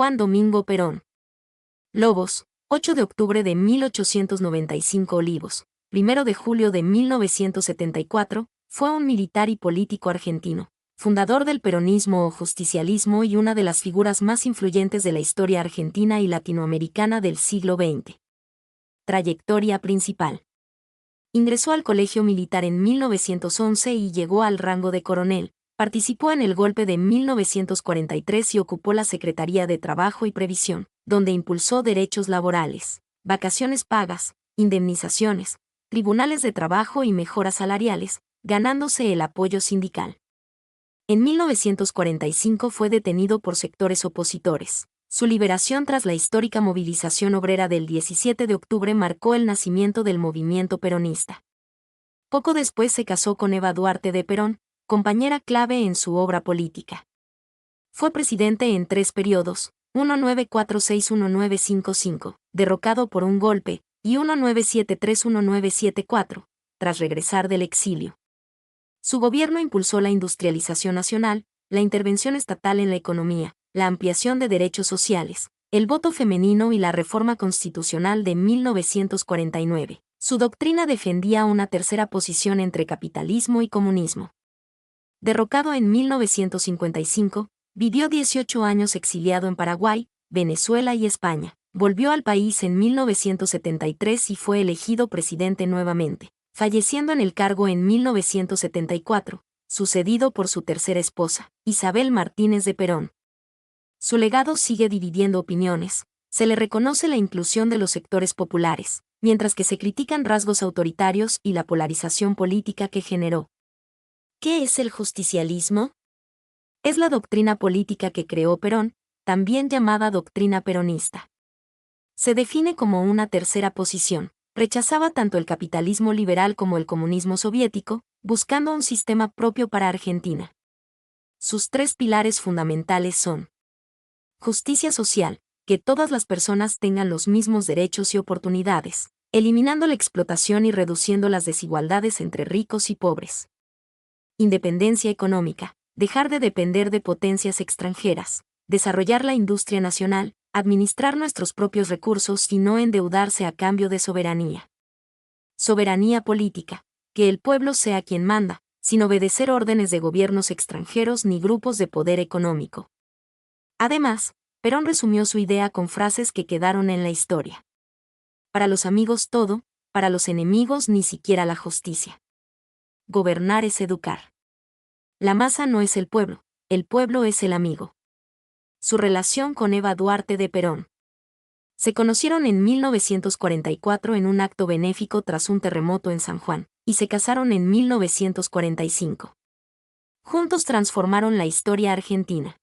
Juan Domingo Perón. Lobos, 8 de octubre de 1895. Olivos, 1 de julio de 1974, fue un militar y político argentino, fundador del peronismo o justicialismo y una de las figuras más influyentes de la historia argentina y latinoamericana del siglo XX. Trayectoria principal. Ingresó al colegio militar en 1911 y llegó al rango de coronel. Participó en el golpe de 1943 y ocupó la Secretaría de Trabajo y Previsión, donde impulsó derechos laborales, vacaciones pagas, indemnizaciones, tribunales de trabajo y mejoras salariales, ganándose el apoyo sindical. En 1945 fue detenido por sectores opositores. Su liberación tras la histórica movilización obrera del 17 de octubre marcó el nacimiento del movimiento peronista. Poco después se casó con Eva Duarte de Perón, compañera clave en su obra política. Fue presidente en 3 periodos, 1946-1955, derrocado por un golpe, y 1973-1974, tras regresar del exilio. Su gobierno impulsó la industrialización nacional, la intervención estatal en la economía, la ampliación de derechos sociales, el voto femenino y la reforma constitucional de 1949. Su doctrina defendía una tercera posición entre capitalismo y comunismo. Derrocado en 1955, vivió 18 años exiliado en Paraguay, Venezuela y España. Volvió al país en 1973 y fue elegido presidente nuevamente, falleciendo en el cargo en 1974, sucedido por su tercera esposa, Isabel Martínez de Perón. Su legado sigue dividiendo opiniones. Se le reconoce la inclusión de los sectores populares, mientras que se critican rasgos autoritarios y la polarización política que generó. ¿Qué es el justicialismo? Es la doctrina política que creó Perón, también llamada doctrina peronista. Se define como una tercera posición. Rechazaba tanto el capitalismo liberal como el comunismo soviético, buscando un sistema propio para Argentina. Sus 3 pilares fundamentales son: justicia social, que todas las personas tengan los mismos derechos y oportunidades, eliminando la explotación y reduciendo las desigualdades entre ricos y pobres. Independencia económica, dejar de depender de potencias extranjeras, desarrollar la industria nacional, administrar nuestros propios recursos y no endeudarse a cambio de soberanía. Soberanía política, que el pueblo sea quien manda, sin obedecer órdenes de gobiernos extranjeros ni grupos de poder económico. Además, Perón resumió su idea con frases que quedaron en la historia. Para los amigos todo, para los enemigos ni siquiera la justicia. Gobernar es educar. La masa no es el pueblo es el amigo. Su relación con Eva Duarte de Perón. Se conocieron en 1944 en un acto benéfico tras un terremoto en San Juan, y se casaron en 1945. Juntos transformaron la historia argentina.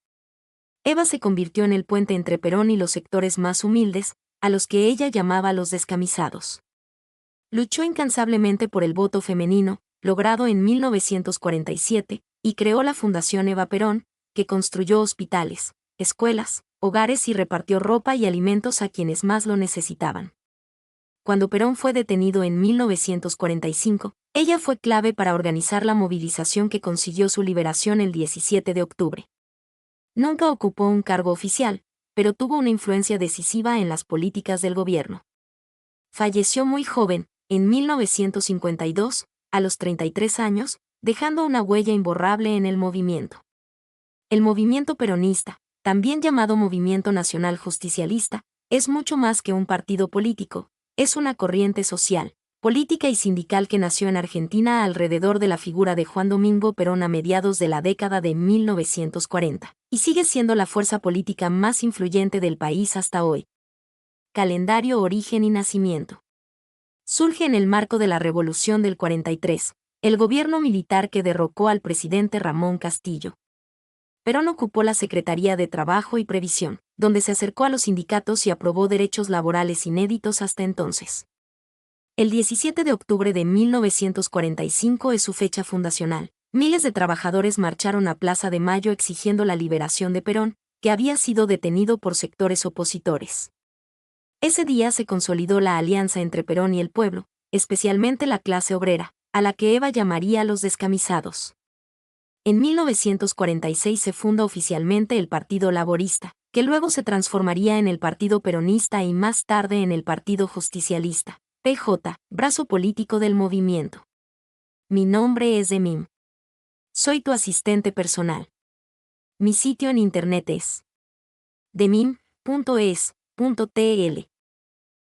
Eva se convirtió en el puente entre Perón y los sectores más humildes, a los que ella llamaba los descamisados. Luchó incansablemente por el voto femenino, logrado en 1947, y creó la Fundación Eva Perón, que construyó hospitales, escuelas, hogares y repartió ropa y alimentos a quienes más lo necesitaban. Cuando Perón fue detenido en 1945, ella fue clave para organizar la movilización que consiguió su liberación el 17 de octubre. Nunca ocupó un cargo oficial, pero tuvo una influencia decisiva en las políticas del gobierno. Falleció muy joven, en 1952, a los 33 años, dejando una huella imborrable en el movimiento. El movimiento peronista, también llamado Movimiento Nacional Justicialista, es mucho más que un partido político, es una corriente social, política y sindical que nació en Argentina alrededor de la figura de Juan Domingo Perón a mediados de la década de 1940, y sigue siendo la fuerza política más influyente del país hasta hoy. Calendario, origen y nacimiento. Surge en el marco de la Revolución del 43, el gobierno militar que derrocó al presidente Ramón Castillo. Perón ocupó la Secretaría de Trabajo y Previsión, donde se acercó a los sindicatos y aprobó derechos laborales inéditos hasta entonces. El 17 de octubre de 1945 es su fecha fundacional. Miles de trabajadores marcharon a Plaza de Mayo exigiendo la liberación de Perón, que había sido detenido por sectores opositores. Ese día se consolidó la alianza entre Perón y el pueblo, especialmente la clase obrera, a la que Eva llamaría los descamisados. En 1946 se funda oficialmente el Partido Laborista, que luego se transformaría en el Partido Peronista y más tarde en el Partido Justicialista, PJ, brazo político del movimiento. Mi nombre es Demim. Soy tu asistente personal. Mi sitio en internet es demim.es.tl.